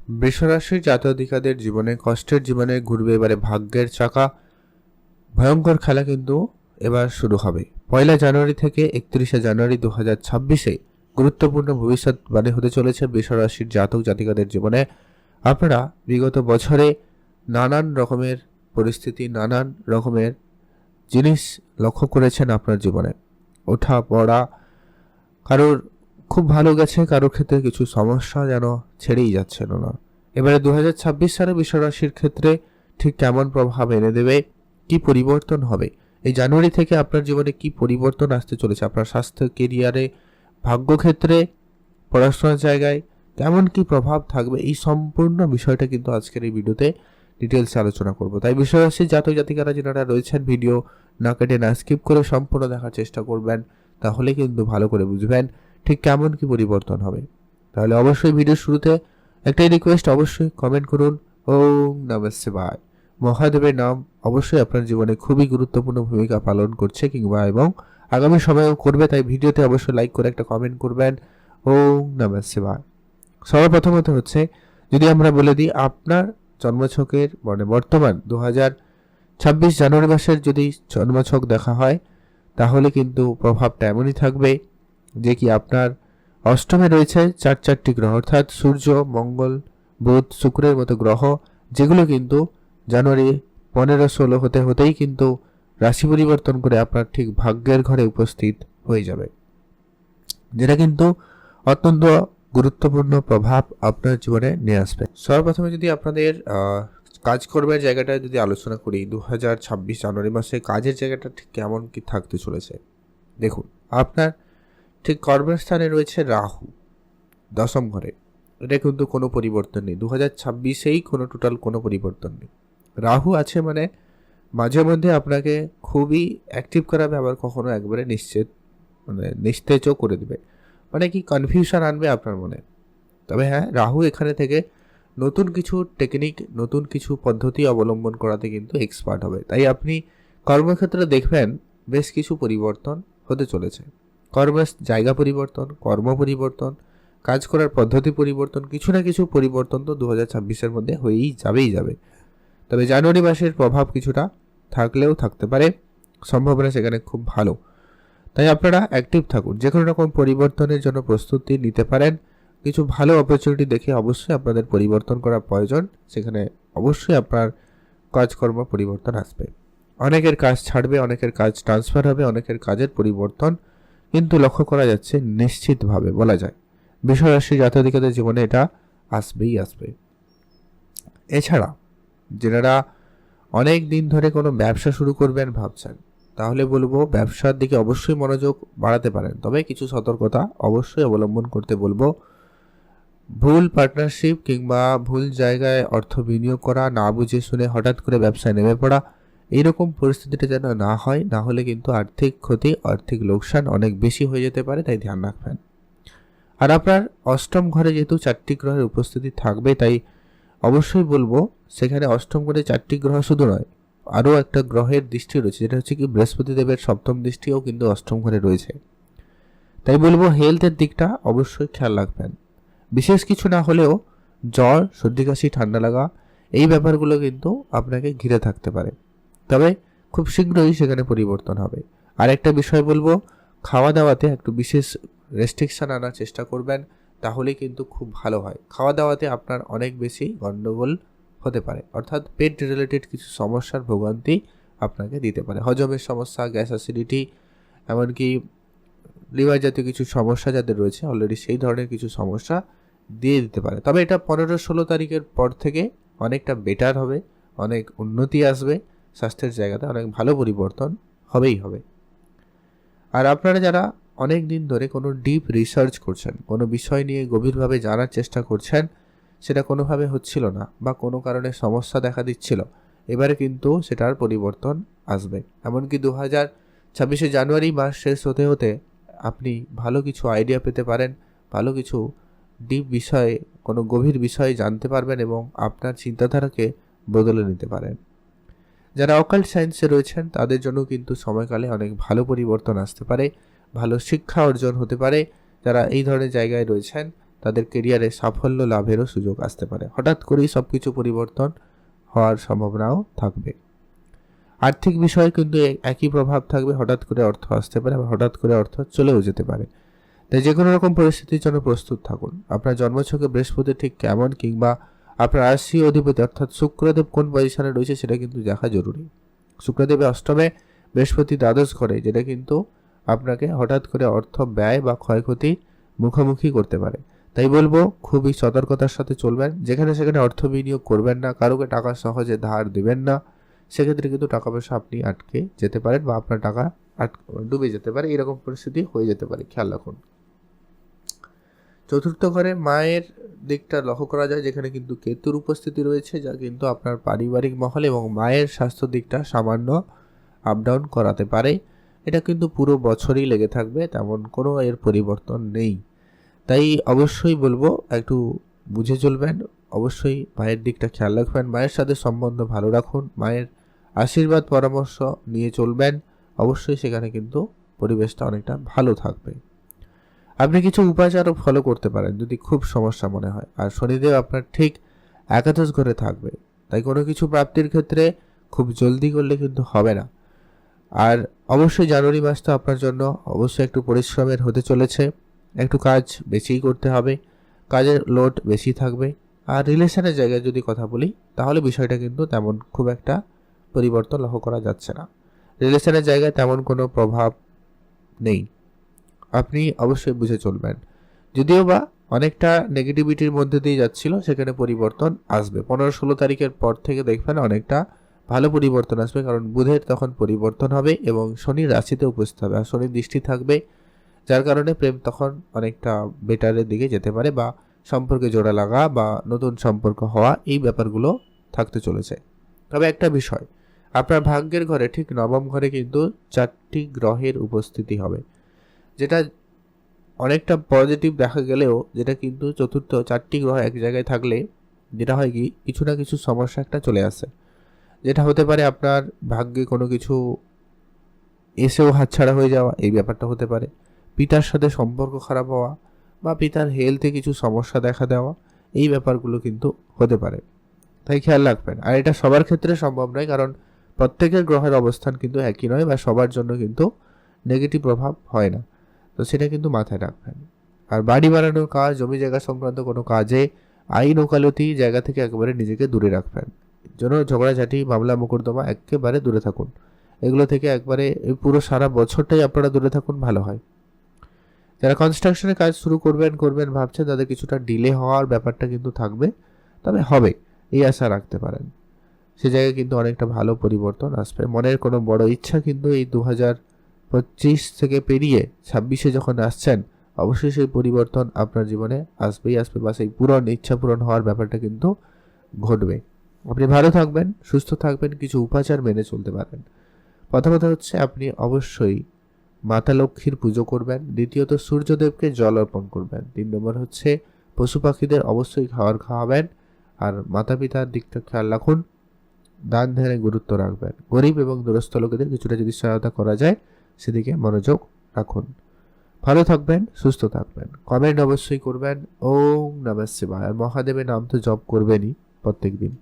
বৃষরাশির জাতকাদের জীবনে কষ্টের জীবনে ঘুরবে এবারে ভাগ্যের চাকা। ভয়ঙ্কর খেলা কিন্তু এবার শুরু হবে। 1 জানুয়ারি থেকে 31 জানুয়ারি 2026 গুরুত্বপূর্ণ ভবিষ্যৎবাণী হতে চলেছে বৃষরাশির জাতক জাতিকাদের জীবনে। আপনারা বিগত বছরে নানান রকমের পরিস্থিতি, নানান রকমের জিনিস লক্ষ্য করেছেন আপনার জীবনে। ওঠা পড়া, কারোর খুব ভালো গেছে, কারোর ক্ষেত্রে কিছু সমস্যা যেন ছেড়েই যাচ্ছিল না। এবারে 2026 সালে বৃষরাশির ক্ষেত্রে ঠিক কেমন প্রভাব এনে দেবে, কি পরিবর্তন হবে, এই জানুয়ারি থেকে আপনার জীবনে কি পরিবর্তন আসতে চলেছে, আপনার স্বাস্থ্য, কেরিয়ারে, ভাগ্যক্ষেত্রে, পড়াশোনার জায়গায় কেমন কি প্রভাব থাকবে, এই সম্পূর্ণ বিষয়টা কিন্তু আজকের এই ভিডিওতে ডিটেলসে আলোচনা করব। তাই বৃষরাশির জাতক জাতিকারা যারা রয়েছেন, ভিডিও না কেটে না স্কিপ করে সম্পূর্ণ দেখার চেষ্টা করবেন, তাহলে কিন্তু ভালো করে বুঝবেন ঠিক কেমন কি পরিবর্তন হবে। তাহলে অবশ্যই ভিডিওর শুরুতে একটাই রিকোয়েস্ট, অবশ্যই কমেন্ট করুন ওম নমঃ শিবায়। মহাদেবের নাম অবশ্যই আপনার জীবনে খুবই গুরুত্বপূর্ণ ভূমিকা পালন করছে কিংবা এবং আগামী সময়েও করবে। তাই ভিডিওতে অবশ্যই লাইক করে একটা কমেন্ট করবেন ওম নমঃ শিবায়। সর্বপ্রথমত হচ্ছে, যদি আমরা বলে দিই আপনার জন্মছকের মানে বর্তমান 2026 জানুয়ারি মাসের যদি জন্মছক দেখা হয়, তাহলে কিন্তু প্রভাবটা এমনই থাকবে যে কি আপনার অষ্টমে রয়েছে চারটি গ্রহ, অর্থাৎ সূর্য, মঙ্গল, বুধ, শুক্রের মতো গ্রহ, যেগুলো কিন্তু জানুয়ারি 15-16 হতেই কিন্তু রাশি পরিবর্তন করে আপনার ঠিক ভাগ্যের ঘরে উপস্থিত হয়ে যাবে, যেটা কিন্তু অত্যন্ত গুরুত্বপূর্ণ প্রভাব আপনার জীবনে নিয়ে আসবে। সর্বপ্রথমে যদি আপনাদের কাজকর্মের জায়গাটা যদি আলোচনা করি, 2026 জানুয়ারি মাসে কাজের জায়গাটা ঠিক কেমন কি থাকতে চলেছে। দেখুন, আপনার ঠিক কর্মস্থানে রয়েছে রাহু দশম ঘরে। এটা কিন্তু কোনো পরিবর্তন নেই, 2026-এই কোনো পরিবর্তন নেই। রাহু আছে মানে মাঝে মধ্যে আপনাকে খুবই অ্যাক্টিভ করাবে, আবার কখনো একবারে নিস্তেজও করে দেবে, মানে কি কনফিউশন আনবে আপনার মনে। তবে হ্যাঁ, রাহু এখানে থেকে নতুন কিছু টেকনিক, নতুন কিছু পদ্ধতি অবলম্বন করাতে কিন্তু এক্সপার্ট হবে। তাই আপনি কর্মক্ষেত্রে দেখবেন বেশ কিছু পরিবর্তন হতে চলেছে। কর্মের জায়গা পরিবর্তন, কর্ম পরিবর্তন, কাজ করার পদ্ধতি পরিবর্তন, কিছু না কিছু পরিবর্তন তো 2026-এর মধ্যে হয়েই যাবে। তবে জানুয়ারি মাসের প্রভাব কিছুটা থাকলেও থাকতে পারে, সম্ভাবনা সেখানে খুব ভালো। তাই আপনারা অ্যাক্টিভ থাকুন, যে কোনো রকম পরিবর্তনের জন্য প্রস্তুতি নিতে পারেন। কিছু ভালো অপরচুনিটি দেখে অবশ্যই আপনাদের পরিবর্তন করা প্রয়োজন, সেখানে অবশ্যই আপনার কাজকর্ম পরিবর্তন আসবে। অনেকের কাজ ছাড়বে, অনেকের কাজ ট্রান্সফার হবে, অনেকের কাজের পরিবর্তন কিন্তু লক্ষ্য করা যাচ্ছে নিশ্চিতভাবে বলা যায় বৃষরাশি জাতকাদের জীবনে এটা আসবেই আসবে। এছাড়া যারা অনেক দিন ধরে কোনো ব্যবসা শুরু করবেন ভাবছেন, তাহলে বলবো ব্যবসার দিকে অবশ্যই মনোযোগ বাড়াতে পারেন, তবে কিছু সতর্কতা অবশ্যই অবলম্বন করতে বলবো। ভুল পার্টনারশিপ কিংবা ভুল জায়গায় অর্থ বিনিয়োগ করা, না বুঝে শুনে হঠাৎ করে ব্যবসায় নেমে পড়া, এইরকম পরিস্থিতিটা যেন না হয়, না হলে কিন্তু আর্থিক ক্ষতি, আর্থিক লোকসান অনেক বেশি হয়ে যেতে পারে, তাই ধ্যান রাখবেন। আর আপনার অষ্টম ঘরে যেহেতু 4টি গ্রহের উপস্থিতি থাকবে, তাই অবশ্যই বলবো সেখানে অষ্টম ঘরে 4টি গ্রহ শুধু নয়, আরও একটা গ্রহের দৃষ্টি রয়েছে, যেটা হচ্ছে কি বৃহস্পতি দেবের সপ্তম দৃষ্টিও কিন্তু অষ্টম ঘরে রয়েছে। তাই বলবো হেলথের দিকটা অবশ্যই খেয়াল রাখবেন। বিশেষ কিছু না হলেও জ্বর, সর্দি কাশি, ঠান্ডা লাগা, এই ব্যাপারগুলো কিন্তু আপনাকে ঘিরে থাকতে পারে, তবে খুব শীঘ্রই সেখানে পরিবর্তন হবে। আর একটা বিষয় বলবো, খাওয়া দাওয়াতে একটু বিশেষ রেস্ট্রিকশন আনার চেষ্টা করবেন, তাহলে কিন্তু খুব ভালো হয়। খাওয়া দাওয়াতে আপনার অনেক বেশি গণ্ডগোল হতে পারে, অর্থাৎ পেট রিলেটেড কিছু সমস্যার ভোগান্তি আপনাকে দিতে পারে। হজমের সমস্যা, গ্যাস অ্যাসিডিটি, এমনকি লিভার জাতীয় কিছু সমস্যা যাদের রয়েছে অলরেডি, সেই ধরনের কিছু সমস্যা দিয়ে দিতে পারে। তবে এটা 15-16 তারিখের পর থেকে অনেকটা বেটার হবে, অনেক উন্নতি আসবে, স্বাস্থ্যের জায়গাতে অনেক ভালো পরিবর্তন হবে। আর আপনারা যারা অনেক দিন ধরে কোনো ডিপ রিসার্চ করছেন, কোনো বিষয় নিয়ে গভীরভাবে জানার চেষ্টা করছেন, সেটা কোনোভাবে হচ্ছিল না বা কোনো কারণে সমস্যা দেখা দিচ্ছিল, এবারে কিন্তু সেটার পরিবর্তন আসবে। এমনকি 2026 জানুয়ারি মাস শেষ হতে আপনি ভালো কিছু আইডিয়া পেতে পারেন, ভালো কিছু ডিপ বিষয়ে, কোনো গভীর বিষয়ে জানতে পারবেন এবং আপনার চিন্তাধারাকে বদলে নিতে পারেন। যারা অকাল্ট সায়েন্সে রয়েছেন তাদের জন্য কিন্তু সময়কালে অনেক ভালো পরিবর্তন আসতে পারে, ভালো শিক্ষা অর্জন হতে পারে। যারা এই ধরনের জায়গায় রয়েছেন তাদের কেরিয়ারে সাফল্য লাভেরও সুযোগ আসতে পারে। হঠাৎ করেই সব কিছু পরিবর্তন হওয়ার সম্ভাবনাও থাকবে। আর্থিক বিষয়ে কিন্তু একই প্রভাব থাকবে, হঠাৎ করে অর্থ আসতে পারে, আবার হঠাৎ করে অর্থ চলেও যেতে পারে। তাই যে কোনো রকম পরিস্থিতির জন্য প্রস্তুত থাকুন। আপনার জন্মছকে বৃহস্পতি ঠিক কেমন, কিংবা আপনার রাশি অধিপতি অর্থাৎ শুক্রদেব কোন পজিশনে রয়েছে সেটা কিন্তু দেখা জরুরি। শুক্রদেব অষ্টমে, বৃহস্পতি দ্বাদশ ঘরে, যেটা কিন্তু আপনাকে হঠাৎ করে অর্থ ব্যয় বা ক্ষয়ক্ষতি মুখোমুখি করতে পারে। তাই বলবো খুবই সতর্কতার সাথে চলবেন। যেখানে সেখানে অর্থ বিনিয়োগ করবেন না, কারোকে টাকা সহজে ধার দেবেন না। সেক্ষেত্রে কিন্তু টাকা পয়সা আপনি আটকে যেতে পারেন বা আপনার টাকা ডুবে যেতে পারে, এরকম পরিস্থিতি হয়ে যেতে পারে, খেয়াল রাখুন। চতুর্থ ঘরে মায়ের দিকটা লক্ষ্য করা যায়, যেখানে কিন্তু কেতুর উপস্থিতি রয়েছে, যা কিন্তু আপনার পারিবারিক মহল এবং মায়ের স্বাস্থ্য দিকটা সামান্য আপ ডাউন করাতে পারে। এটা কিন্তু পুরো বছরই লেগে থাকবে, তেমন কোনো এর পরিবর্তন নেই। তাই অবশ্যই বলবো একটু বুঝে চলবেন। অবশ্যই মায়ের দিকটা খেয়াল রাখবেন, মায়ের সাথে সম্বন্ধ ভালো রাখুন, মায়ের আশীর্বাদ পরামর্শ নিয়ে চলবেন। অবশ্যই সেখানে কিন্তু পরিবেশটা অনেকটা ভালো থাকবে। আপনি কিছু উপাচারও ফলো করতে পারেন যদি খুব সমস্যা মনে হয়। আর শনিদেব আপনার ঠিক একাদশ ঘরে থাকবে, তাই কোনো কিছু প্রাপ্তির ক্ষেত্রে খুব জলদি করলে কিন্তু হবে না। আর অবশ্যই জানুয়ারি মাসটা আপনার জন্য অবশ্যই একটু পরিশ্রমের হতে চলেছে। একটু কাজ বেশিই করতে হবে, কাজের লোড বেশি থাকবে। আর রিলেশনের জায়গায় যদি কথা বলি, তাহলে বিষয়টা কিন্তু তেমন খুব একটা পরিবর্তন লক্ষ্য করা যাচ্ছে না। রিলেশনের জায়গায় তেমন কোনো প্রভাব নেই, আপনি অবশ্যই বুঝে চলবেন। যদিও বা অনেকটা নেগেটিভিটির মধ্যে দিয়ে যাচ্ছিল, সেখানে পরিবর্তন আসবে। 15-16 তারিখের পর থেকে দেখবেন অনেকটা ভালো পরিবর্তন আসবে, কারণ বুধের তখন পরিবর্তন হবে এবং শনির রাশিতে উপস্থিত হবে, আর শনির দৃষ্টি থাকবে, যার কারণে প্রেম তখন অনেকটা বেটারের দিকে যেতে পারে, বা সম্পর্কে জোড়া লাগা বা নতুন সম্পর্ক হওয়া, এই ব্যাপারগুলো থাকতে চলেছে। তবে একটা বিষয়, আপনার ভাগ্যের ঘরে ঠিক নবম ঘরে কিন্তু 4টি গ্রহের উপস্থিতি হবে, যেটা অনেকটা পজিটিভ দেখা গেলেও, যেটা কিন্তু চতুর্থ 4টি গ্রহ এক জায়গায় থাকলে যেটা হয় কি, কিছু না কিছু সমস্যা একটা চলে আসে, যেটা হতে পারে আপনার ভাগ্যে কোনো কিছু এসেও হাতছাড়া হয়ে যাওয়া, এই ব্যাপারটা হতে পারে। পিতার সাথে সম্পর্ক খারাপ হওয়া বা পিতার হেলথে কিছু সমস্যা দেখা দেওয়া, এই ব্যাপারগুলো কিন্তু হতে পারে, তাই খেয়াল রাখবেন। আর এটা সবার ক্ষেত্রে সম্ভব নয়, কারণ প্রত্যেকের গ্রহের অবস্থান কিন্তু একই নয়, বা সবার জন্য কিন্তু নেগেটিভ প্রভাব হয় না, তো সেটা কিন্তু মাথায় রাখবেন। আর বাড়ি বানানোর কাজ, জমি জায়গা সংক্রান্ত কোনো কাজে আইন ওকালতি জায়গা থেকে একেবারে নিজেকে দূরে রাখবেন। জন্য ঝগড়াঝাটি, মামলা মোকদ্দমা একেবারে দূরে থাকুন, এগুলো থেকে একবারে পুরো সারা বছরটাই আপনারা দূরে থাকুন, ভালো হয়। যারা কনস্ট্রাকশনের কাজ শুরু করবেন ভাবছেন, তাদের কিছুটা ডিলে হওয়ার ব্যাপারটা কিন্তু থাকবে, তবে হবে, এই আশা রাখতে পারেন। সে জায়গায় কিন্তু অনেকটা ভালো পরিবর্তন আসবে। মনের কোনো বড় ইচ্ছা কিন্তু এই 2025 থেকে পেরিয়ে 26-এ যখন আসছেন, অবশ্যই সেই পরিবর্তন আপনার জীবনে আসবেই আসবে, বা সেই ইচ্ছা পূরণ হওয়ার ব্যাপারটা কিন্তু ঘটবে। আপনি ভালো থাকবেন, সুস্থ থাকবেন, কিছু উপাচার মেনে চলতে পারেন। প্রথম কথা হচ্ছে আপনি অবশ্যই মাতা লক্ষ্মীর পুজো করবেন। দ্বিতীয়ত সূর্যদেবকে জল অর্পণ করবেন। 3 নম্বর হচ্ছে পশু পাখিদের অবশ্যই খাবার খাওয়াবেন। আর মাতা পিতার দিকটা খেয়াল রাখুন, দান ধ্যানে গুরুত্ব রাখবেন। গরিব এবং দুরস্থ লোকেদের কিছুটা যদি সহায়তা করা যায়, সেদিকে মনোযোগ রাখুন। ভালো থাকবেন, সুস্থ থাকবেন। কমেন্ট অবশ্যই করবেন। ওম নমঃ শিবায়। আর মহাদেবের নাম তো জপ করবেনই প্রত্যেক দিন।